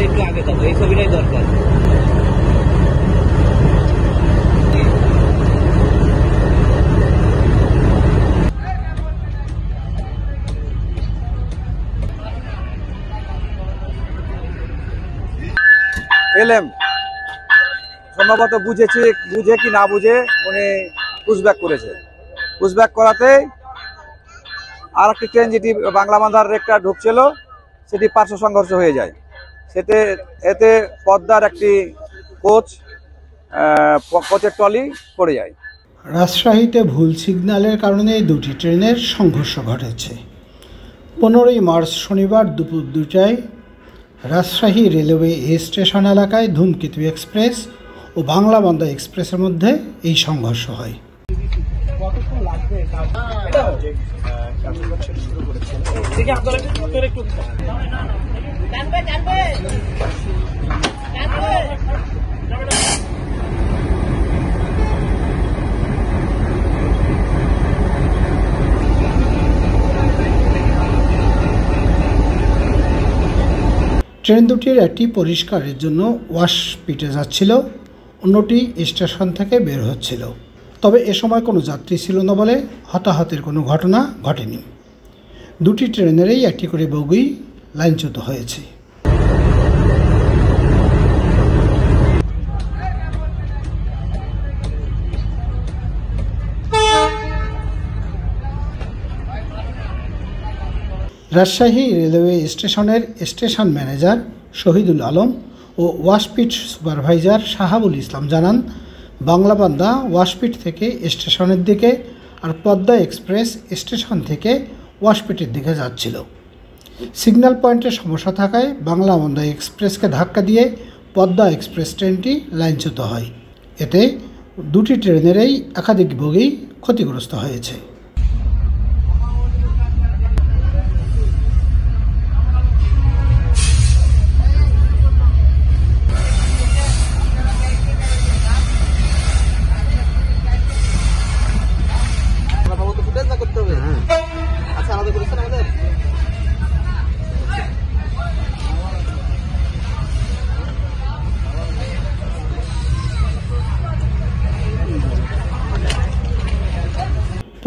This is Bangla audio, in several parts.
একটু আগে যাবো, এই ছবিটাই দরকার। এলএম সম্ভবত বুঝে কি না বুঝে উনি পুশব্যাক করেছে। পুশব্যাক করাতে আর একটি ট্রেন যেটি বাংলা বান্ধার রেকটা ঢুকছিল সেটি পার্শ্ব সংঘর্ষ হয়ে যায়। এতে পদ্মার একটি কোচের ট্রলি পড়ে যায়। রাজশাহীতে ভুল সিগন্যালের কারণে দুটি ট্রেনের সংঘর্ষ ঘটেছে। 15ই মার্চ শনিবার দুপুর 2টায় রাজশাহী রেলওয়ে স্টেশন এলাকায় ধূমকেতু এক্সপ্রেস ও বাংলা বান্দা এক্সপ্রেসের মধ্যে এই সংঘর্ষ হয়। ট্রেন দুটির একটি পরিষ্কারের জন্য ওয়াশ পিটে যাচ্ছিল, অন্যটি স্টেশন থেকে বের হচ্ছিল। তবে এ সময় কোনো যাত্রী ছিল না বলে হতাহতের কোনো ঘটনা ঘটেনি। দুটি ট্রেনেরই একটি করে বগি লাইনচ্যুত হয়েছে। রাজশাহী রেলওয়ে স্টেশনের স্টেশন ম্যানেজার শহীদুল আলম ও ওয়াশপিট সুপারভাইজার শাহাবুল ইসলাম জানান, বাংলাবান্ধা ওয়াশপিট থেকে স্টেশনের দিকে আর পদ্মা এক্সপ্রেস স্টেশন থেকে ওয়াশপিটের দিকে যাচ্ছিল। সিগন্যাল পয়েন্টের সমস্যা থাকায় বাংলাবান্ধা এক্সপ্রেসকে ধাক্কা দিয়ে পদ্মা এক্সপ্রেস ট্রেনটি লাইনচ্যুত হয়। এতে দুটি ট্রেনেরই একাধিক বগি ক্ষতিগ্রস্ত হয়েছে।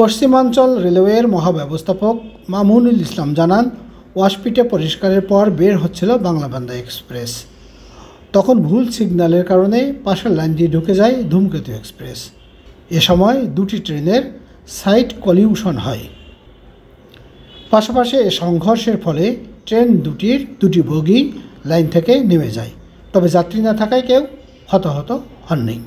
পশ্চিমাঞ্চল রেলওয়ের মহাব্যবস্থাপক মামুনুল ইসলাম জানান, ওয়াশপিটে পরিষ্কারের পর বের হচ্ছিল বাংলাবান্ধা এক্সপ্রেস। তখন ভুল সিগন্যালের কারণে পাশের লাইন দিয়ে ঢুকে যায় ধূমকেতু এক্সপ্রেস। এ সময় দুটি ট্রেনের সাইড কলিউশন হয়। পাশাপাশি এ সংঘর্ষের ফলে ট্রেন দুটির দুটি বগি লাইন থেকে নেমে যায়। তবে যাত্রী না থাকায় কেউ হতাহত হননি।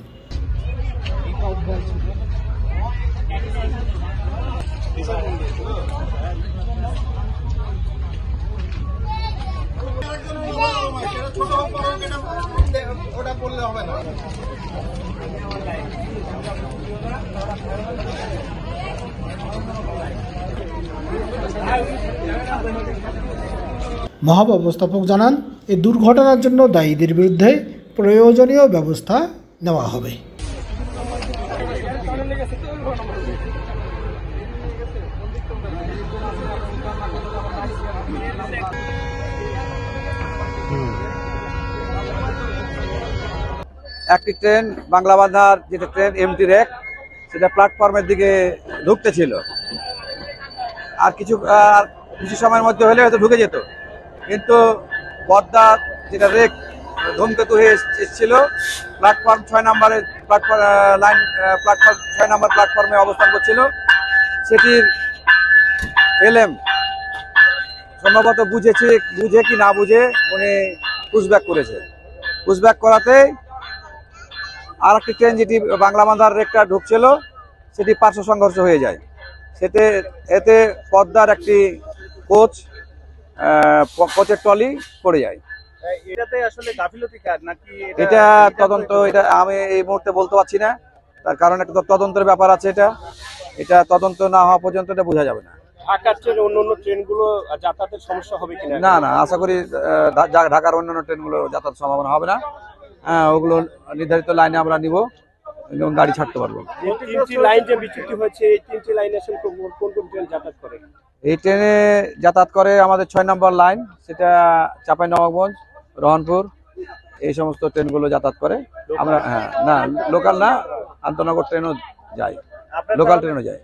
মহাব্যবস্থাপক জানান, এই দুর্ঘটনার জন্য দায়ীদের বিরুদ্ধে প্রয়োজনীয় ব্যবস্থা নেওয়া হবে। একটি ট্রেন বাংলাবান্ধার যেটা ট্রেন এমটি রেক সেটা প্ল্যাটফর্মের দিকে ঢুকতে ছিল। আর কিছু সময়ের মধ্যে হলে হয়তো ঢুকে যেত, কিন্তু পদ্মা যেটা রেক ধূমকেতু হয়ে এসেছিল প্ল্যাটফর্ম 6 নম্বরের প্ল্যাটফর্ম 6 নম্বর প্ল্যাটফর্মে অবস্থান করছিল। সেটির এলএম সম্ভবত বুঝে কি না বুঝে উনি পুশব্যাক করেছে। পুশব্যাক করাতে আর একটি ট্রেন যেটি বাংলা বান্ধার রেকটা ঢুকছিল সেটি পার্শ্ব সংঘর্ষ হয়ে যায়। এতে পদ্মার একটি কোচের ট্রলি পড়ে যায়। এটাতে আসলে গাফিলতি কার নাকি এটা তদন্ত, এটা আমি এই মুহূর্তে বলতে পারছি না, তার কারণ একটা তদন্তের ব্যাপার আছে। এটা তদন্ত না হওয়া পর্যন্ত এটা বোঝা যাবে না। ঢাকার ট্রেন অন্য ট্রেনগুলো যাতায়াতের সমস্যা হবে কিনা? না না, আশা করি ঢাকার অন্যান্য ট্রেনগুলো যাতায়াত সম্ভাবনা হবে না। ওগুলো নির্ধারিত লাইনে আমরা নিব এবং গাড়ি ছাড়তে পারবো। যে 3টি লাইন যে বিচ্যুতি হয়েছে, এই 3টি লাইনে আসলে কোন কোন ট্রেন যাতায়াত করে? এই ট্রেনে যাতায়াত করে আমাদের 6 নম্বর লাইন, সেটা চাঁপাইনবাবগঞ্জ, রহনপুর, এই সমস্ত ট্রেনগুলো যাতায়াত করে। আমরা না লোকাল না, আন্তনগর ট্রেনও যায়, লোকাল ট্রেনও যায়।